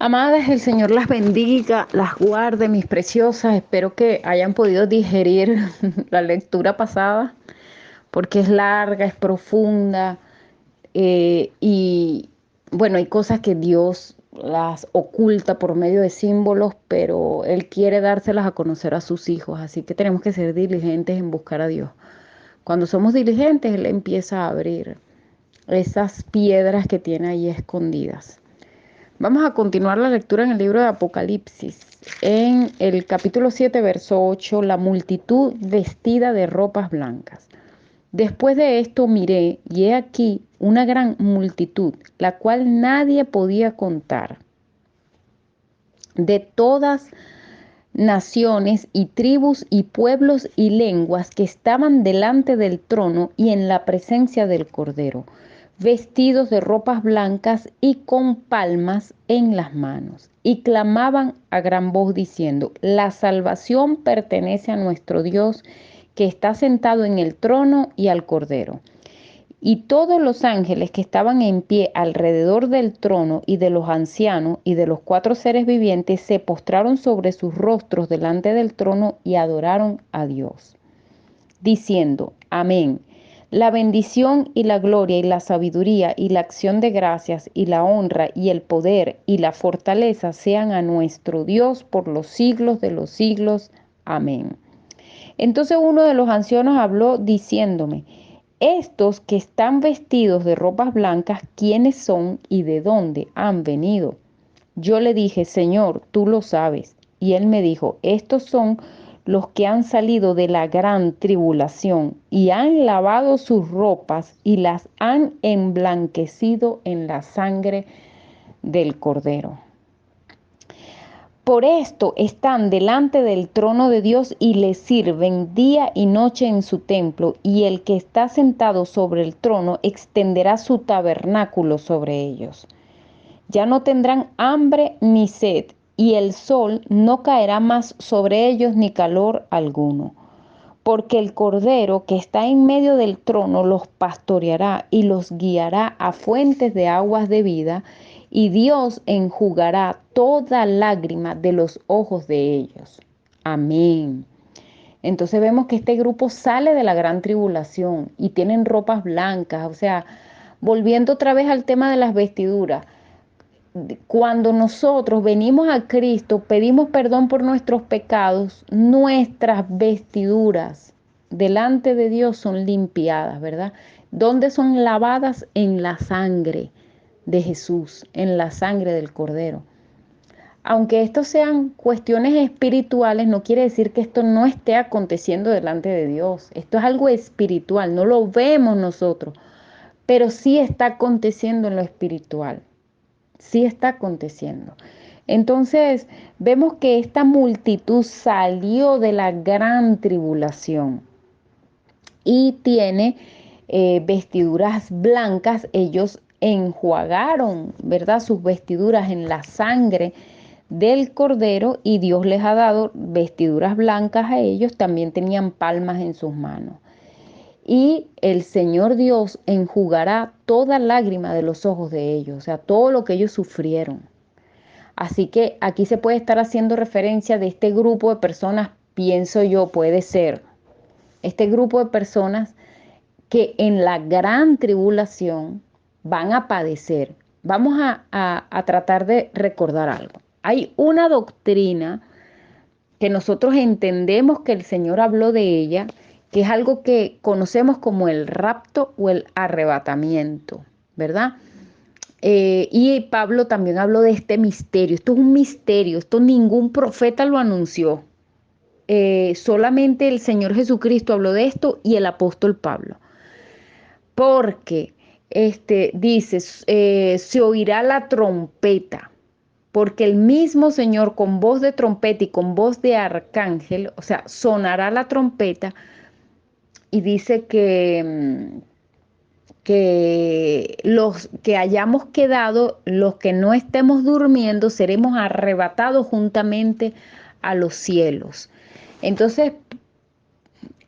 Amadas, el Señor las bendiga, las guarde, mis preciosas. Espero que hayan podido digerir la lectura pasada, porque es larga, es profunda, y bueno, hay cosas que Dios las oculta por medio de símbolos, pero Él quiere dárselas a conocer a sus hijos, así que tenemos que ser diligentes en buscar a Dios. Cuando somos diligentes, Él empieza a abrir esas piedras que tiene ahí escondidas. Vamos a continuar la lectura en el libro de Apocalipsis. En el capítulo 7, verso 8, la multitud vestida de ropas blancas. Después de esto miré, y he aquí una gran multitud, la cual nadie podía contar, de todas naciones y tribus y pueblos y lenguas que estaban delante del trono y en la presencia del Cordero, vestidos de ropas blancas y con palmas en las manos, y clamaban a gran voz diciendo: la salvación pertenece a nuestro Dios, que está sentado en el trono, y al Cordero. Y todos los ángeles que estaban en pie alrededor del trono y de los ancianos y de los cuatro seres vivientes se postraron sobre sus rostros delante del trono y adoraron a Dios, diciendo: Amén. La bendición y la gloria y la sabiduría y la acción de gracias y la honra y el poder y la fortaleza sean a nuestro Dios por los siglos de los siglos. Amén. Entonces uno de los ancianos habló diciéndome: estos que están vestidos de ropas blancas, ¿quiénes son y de dónde han venido? Yo le dije: Señor, tú lo sabes. Y él me dijo: estos son los que han salido de la gran tribulación y han lavado sus ropas y las han emblanquecido en la sangre del Cordero. Por esto están delante del trono de Dios y le sirven día y noche en su templo, y el que está sentado sobre el trono extenderá su tabernáculo sobre ellos. Ya no tendrán hambre ni sed, y el sol no caerá más sobre ellos ni calor alguno, porque el Cordero que está en medio del trono los pastoreará y los guiará a fuentes de aguas de vida, y Dios enjugará toda lágrima de los ojos de ellos. Amén. Entonces vemos que este grupo sale de la gran tribulación y tienen ropas blancas. O sea, volviendo otra vez al tema de las vestiduras, cuando nosotros venimos a Cristo, pedimos perdón por nuestros pecados, nuestras vestiduras delante de Dios son limpiadas, ¿verdad? ¿Dónde son lavadas? En la sangre de Jesús, en la sangre del Cordero. Aunque estos sean cuestiones espirituales, no quiere decir que esto no esté aconteciendo delante de Dios. Esto es algo espiritual, no lo vemos nosotros, pero sí está aconteciendo en lo espiritual. Sí está aconteciendo. Entonces, vemos que esta multitud salió de la gran tribulación y tiene vestiduras blancas. Ellos enjuagaron, ¿verdad?, sus vestiduras en la sangre del Cordero, y Dios les ha dado vestiduras blancas a ellos. También tenían palmas en sus manos. Y el Señor Dios enjugará toda lágrima de los ojos de ellos, o sea, todo lo que ellos sufrieron. Así que aquí se puede estar haciendo referencia de este grupo de personas, pienso yo, puede ser este grupo de personas que en la gran tribulación van a padecer. Vamos a tratar de recordar algo. Hay una doctrina que nosotros entendemos que el Señor habló de ella, que es algo que conocemos como el rapto o el arrebatamiento, ¿verdad? Y Pablo también habló de este misterio. Esto es un misterio, esto ningún profeta lo anunció. Solamente el Señor Jesucristo habló de esto y el apóstol Pablo. Porque dice, se oirá la trompeta, porque el mismo Señor con voz de trompeta y con voz de arcángel, o sea, sonará la trompeta, y dice que los que hayamos quedado, los que no estemos durmiendo, seremos arrebatados juntamente a los cielos. Entonces,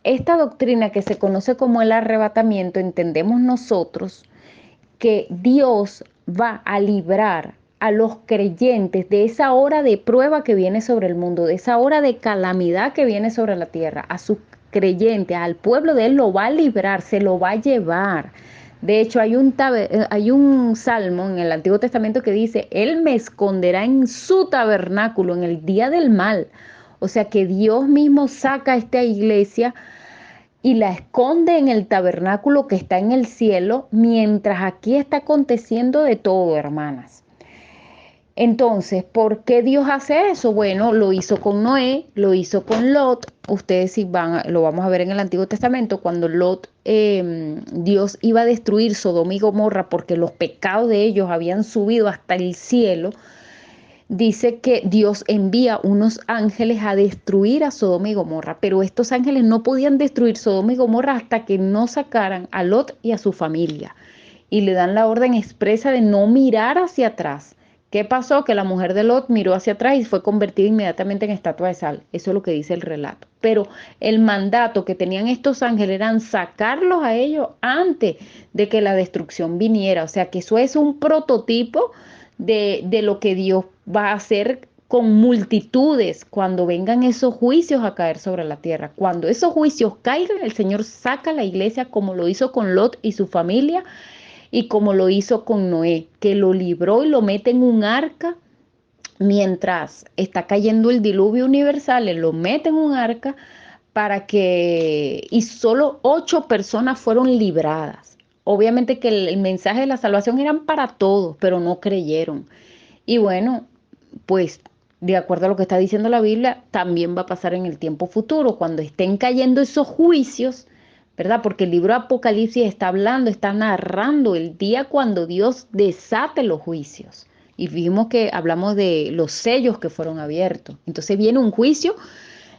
esta doctrina que se conoce como el arrebatamiento, entendemos nosotros que Dios va a librar a los creyentes de esa hora de prueba que viene sobre el mundo, de esa hora de calamidad que viene sobre la tierra, a sus creyentes, al pueblo de él lo va a librar, se lo va a llevar. De hecho, hay un salmo en el Antiguo Testamento que dice, Él me esconderá en su tabernáculo en el día del mal. O sea que Dios mismo saca a esta iglesia y la esconde en el tabernáculo que está en el cielo, mientras aquí está aconteciendo de todo, hermanas. Entonces, ¿por qué Dios hace eso? Bueno, lo hizo con Noé, lo hizo con Lot. Ustedes si lo vamos a ver en el Antiguo Testamento, cuando Lot, Dios iba a destruir Sodoma y Gomorra porque los pecados de ellos habían subido hasta el cielo. Dice que Dios envía unos ángeles a destruir a Sodoma y Gomorra, pero estos ángeles no podían destruir Sodoma y Gomorra hasta que no sacaran a Lot y a su familia. Y le dan la orden expresa de no mirar hacia atrás. ¿Qué pasó? Que la mujer de Lot miró hacia atrás y fue convertida inmediatamente en estatua de sal. Eso es lo que dice el relato. Pero el mandato que tenían estos ángeles era sacarlos a ellos antes de que la destrucción viniera. O sea que eso es un prototipo de lo que Dios va a hacer con multitudes cuando vengan esos juicios a caer sobre la tierra. Cuando esos juicios caigan, el Señor saca a la iglesia como lo hizo con Lot y su familia y como lo hizo con Noé, que lo libró y lo mete en un arca mientras está cayendo el diluvio universal, él lo mete en un arca para que, y solo 8 personas fueron libradas. Obviamente que el mensaje de la salvación eran para todos, pero no creyeron. Y bueno, pues de acuerdo a lo que está diciendo la Biblia, también va a pasar en el tiempo futuro, cuando estén cayendo esos juicios, ¿verdad? Porque el libro de Apocalipsis está hablando, está narrando el día cuando Dios desate los juicios. Y vimos que hablamos de los sellos que fueron abiertos. Entonces viene un juicio.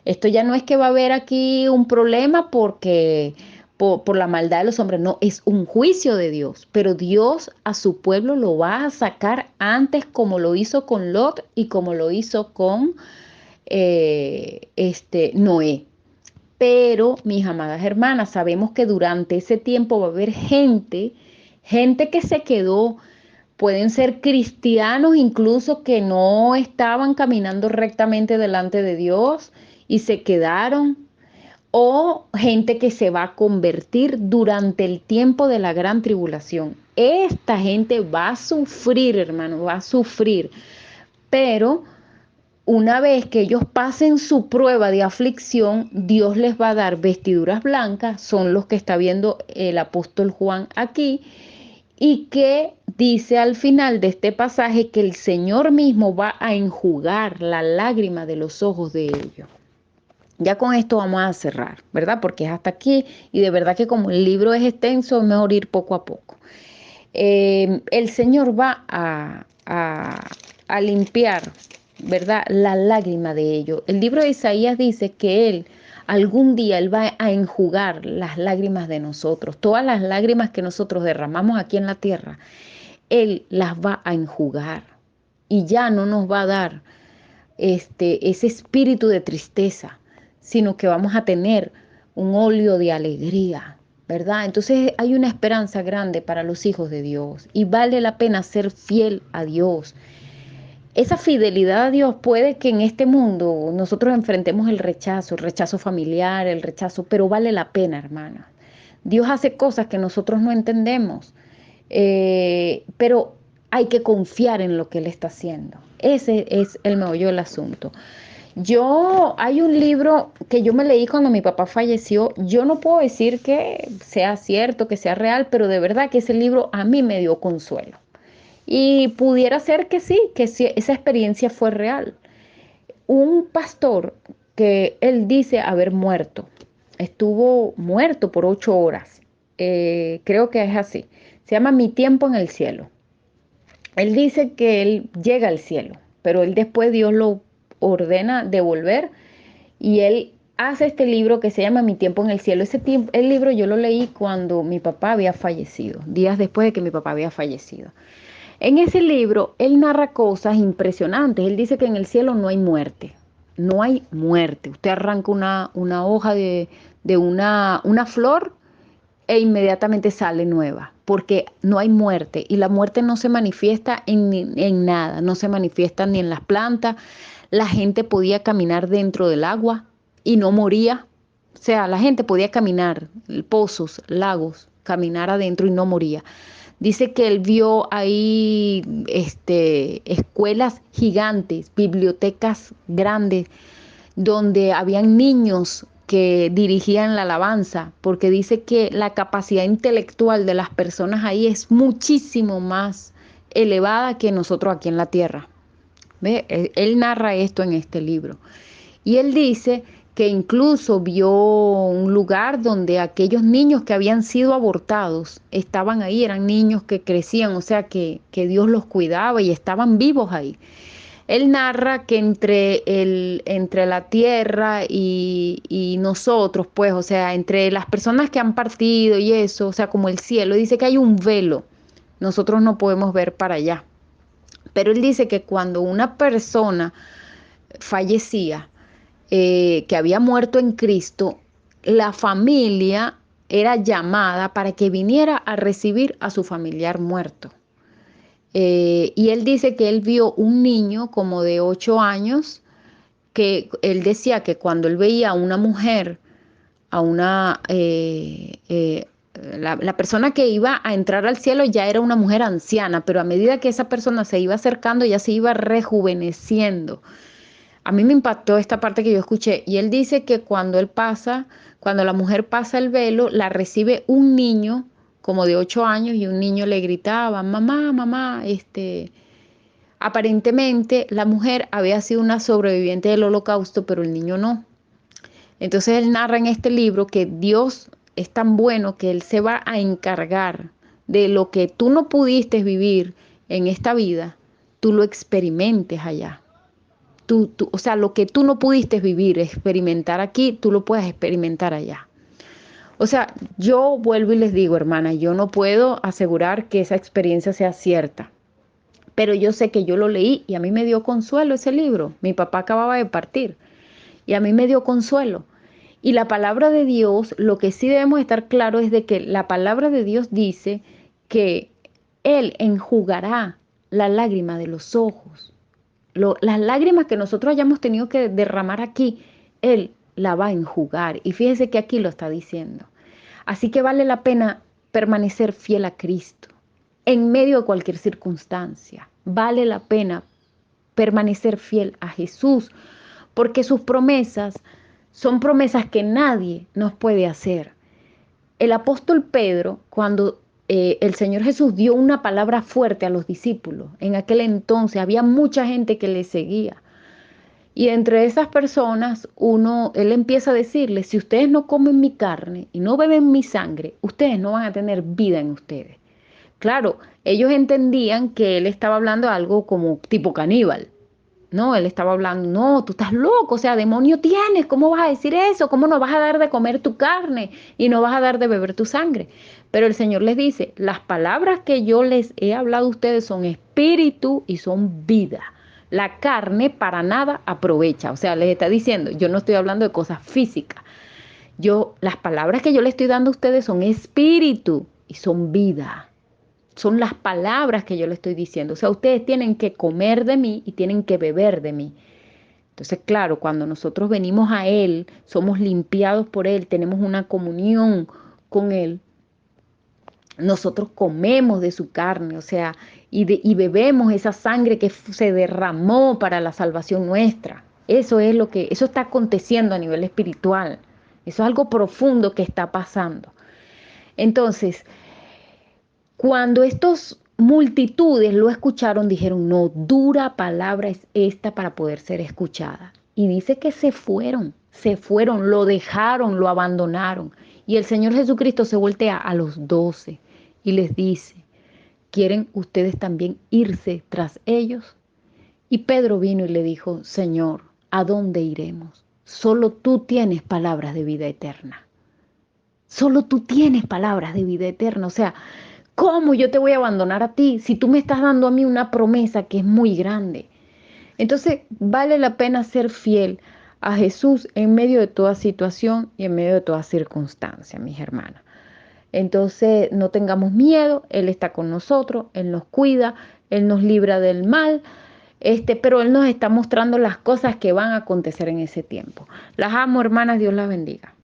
Esto ya no es que va a haber aquí un problema porque por la maldad de los hombres, no, es un juicio de Dios, pero Dios a su pueblo lo va a sacar antes como lo hizo con Lot y como lo hizo con Noé. Pero, mis amadas hermanas, sabemos que durante ese tiempo va a haber gente que se quedó, pueden ser cristianos incluso que no estaban caminando rectamente delante de Dios y se quedaron, o gente que se va a convertir durante el tiempo de la gran tribulación. Esta gente va a sufrir, hermano, va a sufrir, pero una vez que ellos pasen su prueba de aflicción, Dios les va a dar vestiduras blancas, son los que está viendo el apóstol Juan aquí, y que dice al final de este pasaje que el Señor mismo va a enjugar la lágrima de los ojos de ellos. Ya con esto vamos a cerrar, ¿verdad? Porque es hasta aquí y de verdad que como el libro es extenso, es mejor ir poco a poco. El Señor va a limpiar, ¿verdad? La lágrima de ellos. El libro de Isaías dice que Él algún día Él va a enjugar las lágrimas de nosotros. Todas las lágrimas que nosotros derramamos aquí en la tierra, Él las va a enjugar y ya no nos va a dar ese espíritu de tristeza, sino que vamos a tener un óleo de alegría, ¿verdad? Entonces hay una esperanza grande para los hijos de Dios y vale la pena ser fiel a Dios. Esa fidelidad a Dios puede que en este mundo nosotros enfrentemos el rechazo familiar, el rechazo, pero vale la pena, hermana. Dios hace cosas que nosotros no entendemos, pero hay que confiar en lo que Él está haciendo. Ese es el meollo del asunto. Hay un libro que yo me leí cuando mi papá falleció. Yo no puedo decir que sea cierto, que sea real, pero de verdad que ese libro a mí me dio consuelo. Y pudiera ser que sí, esa experiencia fue real. Un pastor que él dice haber muerto, estuvo muerto por 8 horas. Creo que es así. Se llama Mi tiempo en el cielo. Él dice que él llega al cielo, pero él después Dios lo ordena devolver y él hace este libro que se llama Mi tiempo en el cielo. El libro yo lo leí cuando mi papá había fallecido, días después de que mi papá había fallecido. En ese libro él narra cosas impresionantes. Él dice que en el cielo no hay muerte, no hay muerte. Usted arranca una hoja de una flor e inmediatamente sale nueva. porque no hay muerte y la muerte no se manifiesta en nada, no se manifiesta ni en las plantas. La gente podía caminar dentro del agua y no moría. O sea, la gente podía caminar, pozos, lagos, caminar adentro y no moría. Dice que él vio ahí escuelas gigantes, bibliotecas grandes, donde habían niños que dirigían la alabanza, porque dice que la capacidad intelectual de las personas ahí es muchísimo más elevada que nosotros aquí en la tierra. ¿Ve? Él narra esto en este libro. Y él dice que incluso vio un lugar donde aquellos niños que habían sido abortados estaban ahí, eran niños que crecían, o sea que Dios los cuidaba y estaban vivos ahí. Él narra que entre la tierra y nosotros, pues, o sea, entre las personas que han partido y eso, o sea, como el cielo, dice que hay un velo. Nosotros no podemos ver para allá. Pero él dice que cuando una persona fallecía, que había muerto en Cristo, la familia era llamada para que viniera a recibir a su familiar muerto. Y él dice que él vio un niño como de 8 años, que él decía que cuando él veía a una mujer, a una, la persona que iba a entrar al cielo ya era una mujer anciana, pero a medida que esa persona se iba acercando, ya se iba rejuveneciendo. A mí me impactó esta parte que yo escuché, y él dice que cuando la mujer pasa el velo, la recibe un niño como de 8 años y un niño le gritaba, mamá, mamá, aparentemente la mujer había sido una sobreviviente del holocausto, pero el niño no. Entonces él narra en este libro que Dios es tan bueno que Él se va a encargar de lo que tú no pudiste vivir en esta vida, tú lo experimentes allá. O sea, lo que tú no pudiste vivir, experimentar aquí, tú lo puedes experimentar allá. O sea, yo vuelvo y les digo, hermana, yo no puedo asegurar que esa experiencia sea cierta, pero yo sé que yo lo leí y a mí me dio consuelo ese libro. Mi papá acababa de partir y a mí me dio consuelo. Y la palabra de Dios, lo que sí debemos estar claro es de que la palabra de Dios dice que Él enjugará la lágrima de los ojos. Las lágrimas que nosotros hayamos tenido que derramar aquí, Él la va a enjugar. Y fíjese que aquí lo está diciendo. Así que vale la pena permanecer fiel a Cristo en medio de cualquier circunstancia. Vale la pena permanecer fiel a Jesús, porque sus promesas son promesas que nadie nos puede hacer. El apóstol Pedro, cuando el Señor Jesús dio una palabra fuerte a los discípulos, en aquel entonces había mucha gente que le seguía. Y entre esas personas, él empieza a decirles, si ustedes no comen mi carne y no beben mi sangre, ustedes no van a tener vida en ustedes. Claro, ellos entendían que él estaba hablando de algo como tipo caníbal. No, él estaba hablando, no, tú estás loco, o sea, demonio tienes, ¿cómo vas a decir eso? ¿Cómo no vas a dar de comer tu carne y no vas a dar de beber tu sangre? Pero el Señor les dice, las palabras que yo les he hablado a ustedes son espíritu y son vida. La carne para nada aprovecha, o sea, les está diciendo, yo no estoy hablando de cosas físicas. Las palabras que yo les estoy dando a ustedes son espíritu y son vida. Son las palabras que yo le estoy diciendo. O sea, ustedes tienen que comer de mí y tienen que beber de mí. Entonces, claro, cuando nosotros venimos a Él, somos limpiados por Él, tenemos una comunión con Él, nosotros comemos de su carne, o sea, y bebemos esa sangre que se derramó para la salvación nuestra. Eso está aconteciendo a nivel espiritual. Eso es algo profundo que está pasando. Entonces, cuando estos multitudes lo escucharon, dijeron, no, dura palabra es esta para poder ser escuchada. Y dice que se fueron, lo dejaron, lo abandonaron. Y el Señor Jesucristo se voltea a los 12 y les dice, ¿quieren ustedes también irse tras ellos? Y Pedro vino y le dijo, Señor, ¿a dónde iremos? Solo tú tienes palabras de vida eterna. Solo tú tienes palabras de vida eterna. O sea, ¿cómo yo te voy a abandonar a ti si tú me estás dando a mí una promesa que es muy grande? Entonces, vale la pena ser fiel a Jesús en medio de toda situación y en medio de toda circunstancia, mis hermanas. Entonces no tengamos miedo, Él está con nosotros, Él nos cuida, Él nos libra del mal, pero Él nos está mostrando las cosas que van a acontecer en ese tiempo. Las amo, hermanas, Dios las bendiga.